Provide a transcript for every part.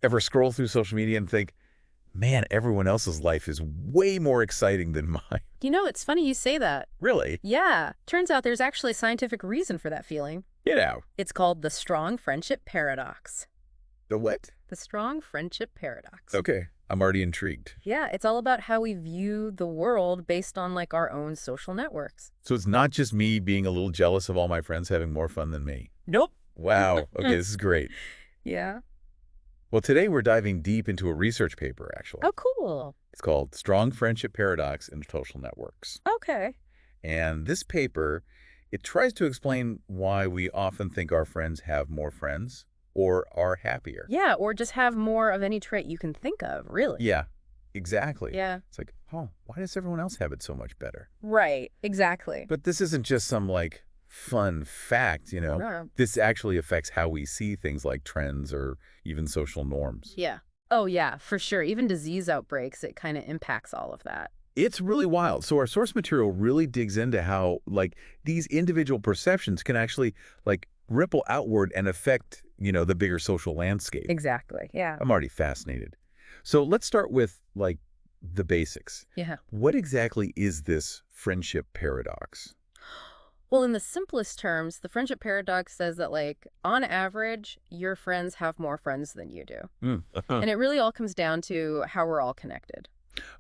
Ever scroll through social media and think, man, everyone else's life is way more exciting than mine? You know, it's funny you say that. Really? Yeah, turns out there's actually a scientific reason for that feeling. Get out. It's called the strong friendship paradox. The what? The strong friendship paradox. Okay, I'm already intrigued. Yeah, it's all about how we view the world based on like our own social networks. So it's not just me being a little jealous of all my friends having more fun than me. Nope. Wow. Okay, this is great. Yeah. Well, today we're diving deep into a research paper, actually. Oh, cool. It's called Strong Friendship Paradox in Social Networks. Okay. And this paper, it tries to explain why we often think our friends have more friends or are happier. Yeah, or just have more of any trait you can think of, really. Yeah, exactly. Yeah. It's like, oh, why does everyone else have it so much better? Right, exactly. But this isn't just some, like, fun fact, No. This actually affects how we see things like trends or even social norms. Yeah. Oh, yeah, for sure. Even disease outbreaks, it kind of impacts all of that. It's really wild. So our source material really digs into how, like, these individual perceptions can actually, like, ripple outward and affect, the bigger social landscape. Exactly. Yeah. I'm already fascinated. So let's start with, like, the basics. Yeah. What exactly is this friendship paradox? Well, in the simplest terms, the friendship paradox says that, like, on average, your friends have more friends than you do. Mm. And it really all comes down to how we're all connected.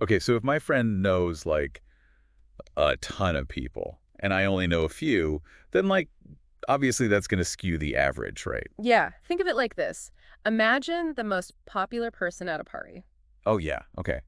Okay, so if my friend knows, like, a ton of people and I only know a few, then, like, obviously that's going to skew the average, right? Yeah, think of it like this. Imagine the most popular person at a party. Oh, yeah. Okay.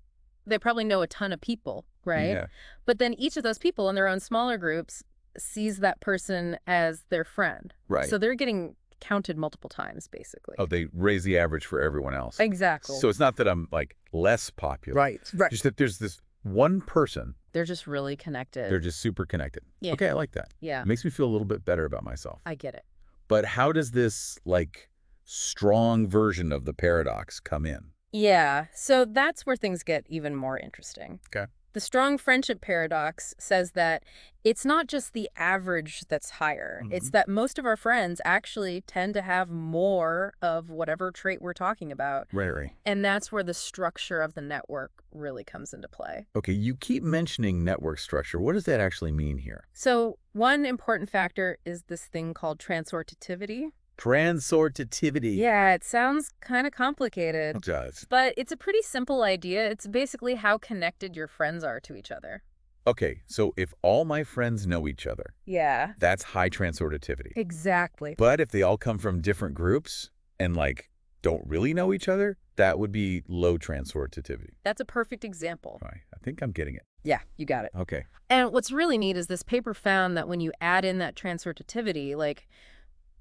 They probably know a ton of people, right? Yeah. But then each of those people in their own smaller groups sees that person as their friend. Right. So they're getting counted multiple times, basically. Oh, they raise the average for everyone else. Exactly. So it's not that I'm, like, less popular. Right. Just that there's this one person, They're just really connected. they're just super connected. Yeah. Okay, I like that. Yeah, It makes me feel a little bit better about myself. I get it. But how does this, like, strong version of the paradox come in? Yeah, so that's where things get even more interesting. Okay. The strong friendship paradox says that it's not just the average that's higher. It's Mhm. that most of our friends actually tend to have more of whatever trait we're talking about. Right. And that's where the structure of the network really comes into play. Okay, you keep mentioning network structure. What does that actually mean here? So one important factor is this thing called transortativity. Transortativity. Yeah, it sounds kind of complicated. It does. But it's a pretty simple idea. It's basically how connected your friends are to each other. Okay, so if all my friends know each other, Yeah, that's high transortativity. exactly. But if they all come from different groups and, like, don't really know each other, that would be low transortativity. That's a perfect example. Right. I think I'm getting it. Yeah, you got it. Okay. And what's really neat is this paper found that when you add in that transortativity, like,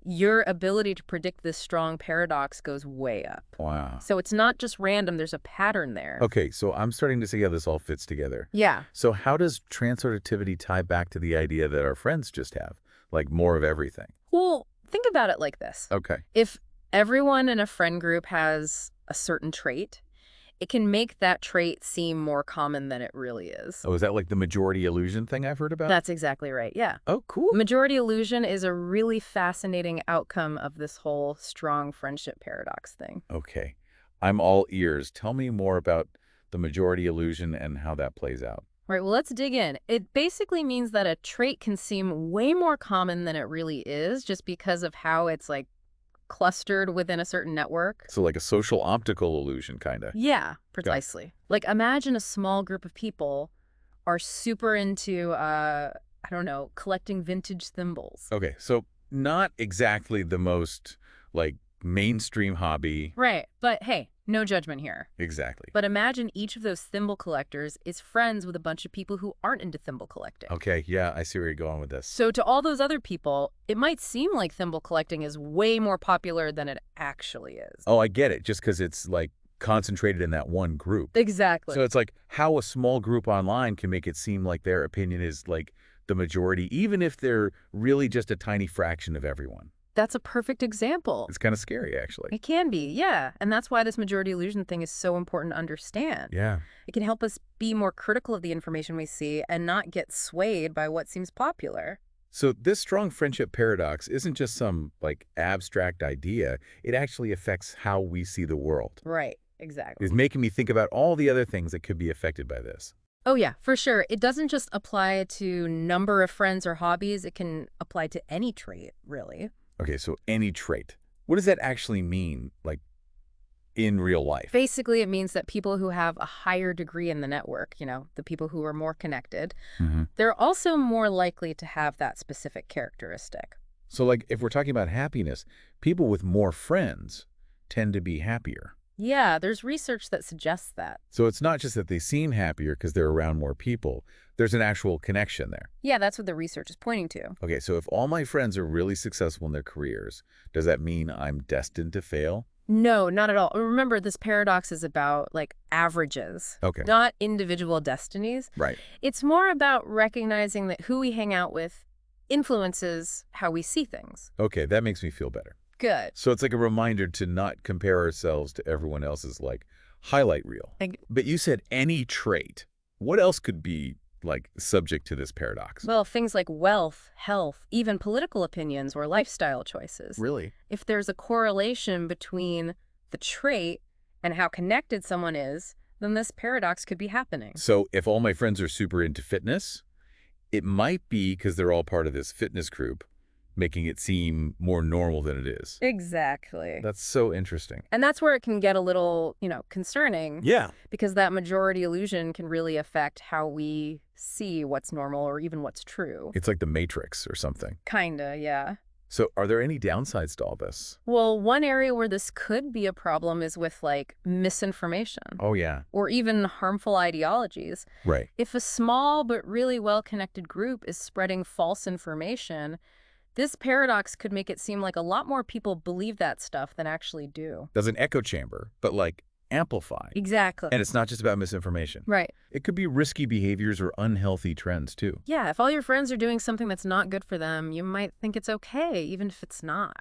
your ability to predict this strong paradox goes way up. Wow. So it's not just random, there's a pattern there. Okay, so I'm starting to see how this all fits together. Yeah. So how does transortativity tie back to the idea that our friends just have, like, more of everything? Well, think about it like this. Okay. If everyone in a friend group has a certain trait, it can make that trait seem more common than it really is. Oh, is that like the majority illusion thing I've heard about? That's exactly right, yeah. Oh, cool. Majority illusion is a really fascinating outcome of this whole strong friendship paradox thing. Okay. I'm all ears. Tell me more about the majority illusion and how that plays out. Right, well, let's dig in. It basically means that a trait can seem way more common than it really is just because of how it's, like, clustered within a certain network. So like a social optical illusion, kind of. Yeah, precisely. Like, imagine a small group of people are super into, I don't know, collecting vintage thimbles. Okay, so not exactly the most, like, mainstream hobby. Right, but hey, no judgment here. Exactly. But imagine each of those thimble collectors is friends with a bunch of people who aren't into thimble collecting. Okay, yeah, I see where you're going with this. So to all those other people, it might seem like thimble collecting is way more popular than it actually is. Oh, I get it, just because it's, like, concentrated in that one group. Exactly. So it's like how a small group online can make it seem like their opinion is, like, the majority, even if they're really just a tiny fraction of everyone. That's a perfect example. It's kind of scary, actually. It can be, yeah. And that's why this majority illusion thing is so important to understand. Yeah. It can help us be more critical of the information we see and not get swayed by what seems popular. So this strong friendship paradox isn't just some, like, abstract idea. It actually affects how we see the world. Right, exactly. It's making me think about all the other things that could be affected by this. Oh yeah, for sure. It doesn't just apply to number of friends or hobbies. It can apply to any trait, really. Okay, so any trait. What does that actually mean, like, in real life? Basically, it means that people who have a higher degree in the network, the people who are more connected, Hmm. they're also more likely to have that specific characteristic. So, like, if we're talking about happiness, people with more friends tend to be happier. Yeah, there's research that suggests that. So it's not just that they seem happier because they're around more people. There's an actual connection there. Yeah, that's what the research is pointing to. Okay, so if all my friends are really successful in their careers, does that mean I'm destined to fail? No, not at all. Remember, this paradox is about like averages, Okay. not individual destinies. Right. It's more about recognizing that who we hang out with influences how we see things. Okay, that makes me feel better. Good. So it's like a reminder to not compare ourselves to everyone else's, like, highlight reel. But you said any trait. What else could be, like, subject to this paradox? Well, things like wealth, health, even political opinions or lifestyle choices. Really? If there's a correlation between the trait and how connected someone is, then this paradox could be happening. So if all my friends are super into fitness, it might be because they're all part of this fitness group, making it seem more normal than it is. Exactly. That's so interesting. And that's where it can get a little, concerning. Yeah. Because that majority illusion can really affect how we see what's normal or even what's true. It's like the Matrix or something. Kinda, yeah. So are there any downsides to all this? Well, one area where this could be a problem is with, like, misinformation Oh, yeah. or even harmful ideologies. Right. If a small but really well-connected group is spreading false information, this paradox could make it seem like a lot more people believe that stuff than actually do. There's an echo chamber, but, like, amplify. Exactly. And it's not just about misinformation. Right. It could be risky behaviors or unhealthy trends, too. Yeah, if all your friends are doing something that's not good for them, you might think it's okay, even if it's not.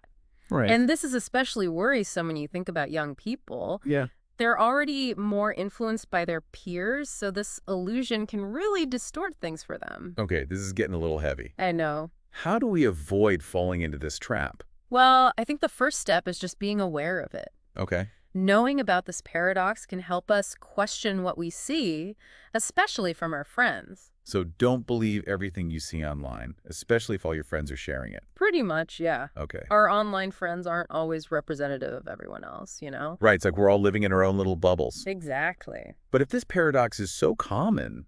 Right. And this is especially worrisome when you think about young people. yeah. They're already more influenced by their peers, so this illusion can really distort things for them. Okay, this is getting a little heavy. I know. How do we avoid falling into this trap? Well, I think the first step is just being aware of it. Okay. Knowing about this paradox can help us question what we see, especially from our friends. So don't believe everything you see online, especially if all your friends are sharing it. Pretty much, yeah. Okay. Our online friends aren't always representative of everyone else, Right, it's like we're all living in our own little bubbles. Exactly. But if this paradox is so common,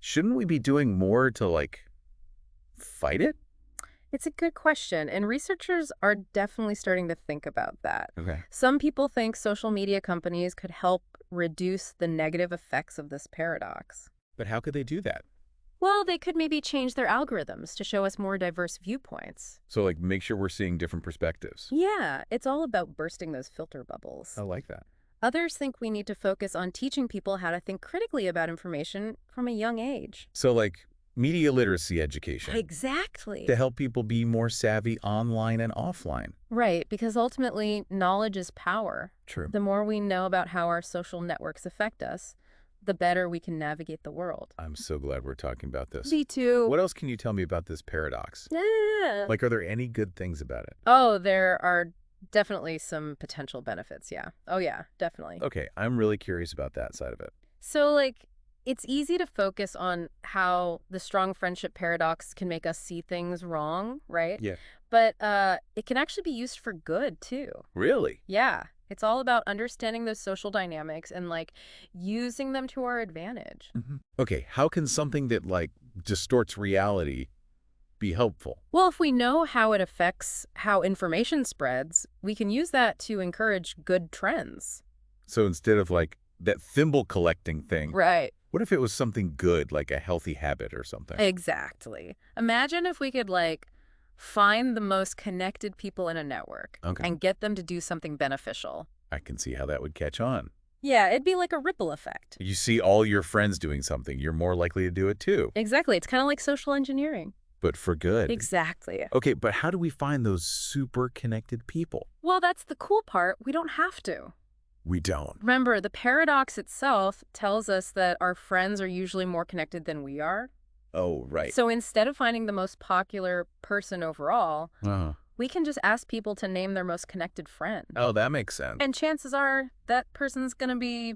shouldn't we be doing more to, like, fight it? It's a good question, and researchers are definitely starting to think about that. Okay. Some people think social media companies could help reduce the negative effects of this paradox. But how could they do that? Well, they could maybe change their algorithms to show us more diverse viewpoints. So, like, make sure we're seeing different perspectives. Yeah, it's all about bursting those filter bubbles. I like that. Others think we need to focus on teaching people how to think critically about information from a young age. So, like, media literacy education Exactly. to help people be more savvy online and offline. Right, because ultimately, knowledge is power. True. The more we know about how our social networks affect us, the better we can navigate the world. I'm so glad we're talking about this. Me too. What else can you tell me about this paradox? Yeah. Like, are there any good things about it? Oh, there are definitely some potential benefits, yeah. Oh, yeah, definitely. Okay, I'm really curious about that side of it. So, like, it's easy to focus on how the strong friendship paradox can make us see things wrong, right? Yeah. But it can actually be used for good, too. Really? Yeah. It's all about understanding those social dynamics and, like, using them to our advantage. Okay, how can something that, like, distorts reality be helpful? Well, if we know how it affects how information spreads, we can use that to encourage good trends. So instead of, like, that thimble collecting thing, Right. what if it was something good, like a healthy habit or something? Exactly. Imagine if we could, like, find the most connected people in a network Okay. and get them to do something beneficial. I can see how that would catch on. Yeah, it'd be like a ripple effect. You see all your friends doing something, you're more likely to do it too, Exactly. It's kind of like social engineering. but for good. Exactly. Okay, but how do we find those super connected people? Well, that's the cool part. We don't have to. We don't. Remember, the paradox itself tells us that our friends are usually more connected than we are. Oh, right. So instead of finding the most popular person overall, Uh-huh. we can just ask people to name their most connected friend. Oh, that makes sense. And chances are that person's going to be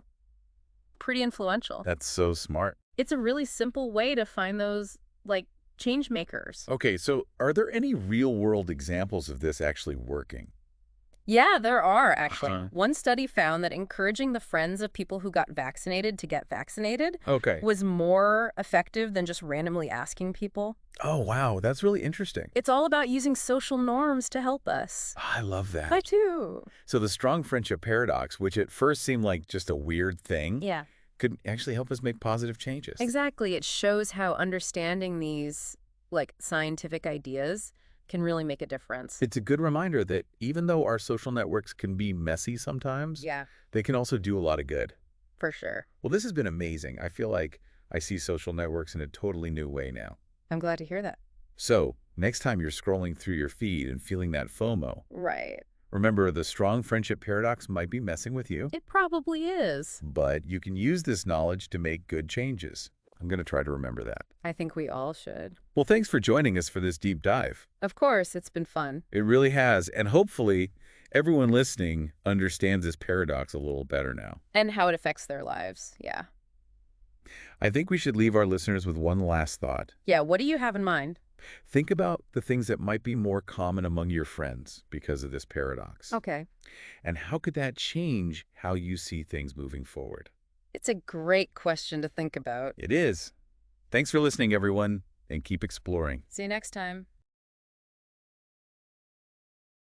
pretty influential. That's so smart. It's a really simple way to find those, like, change makers. Okay, so are there any real-world examples of this actually working? Yeah, there are, actually. Uh-huh. One study found that encouraging the friends of people who got vaccinated to get vaccinated Okay. was more effective than just randomly asking people. Oh, wow. That's really interesting. It's all about using social norms to help us. I love that. I too. So the strong friendship paradox, which at first seemed like just a weird thing, Yeah, could actually help us make positive changes. exactly. It shows how understanding these, like, scientific ideas can really make a difference. It's a good reminder that even though our social networks can be messy sometimes, Yeah, they can also do a lot of good. for sure. Well, this has been amazing. I feel like I see social networks in a totally new way now. I'm glad to hear that. So, next time you're scrolling through your feed and feeling that FOMO, Right. remember the strong friendship paradox might be messing with you, It probably is. but you can use this knowledge to make good changes. I'm going to try to remember that. I think we all should. Well, thanks for joining us for this deep dive. Of course, it's been fun. It really has, and hopefully everyone listening understands this paradox a little better now. And how it affects their lives. Yeah. I think we should leave our listeners with one last thought. Yeah, what do you have in mind? Think about the things that might be more common among your friends because of this paradox. Okay. And how could that change how you see things moving forward? It's a great question to think about. It is. Thanks for listening, everyone, and keep exploring. See you next time.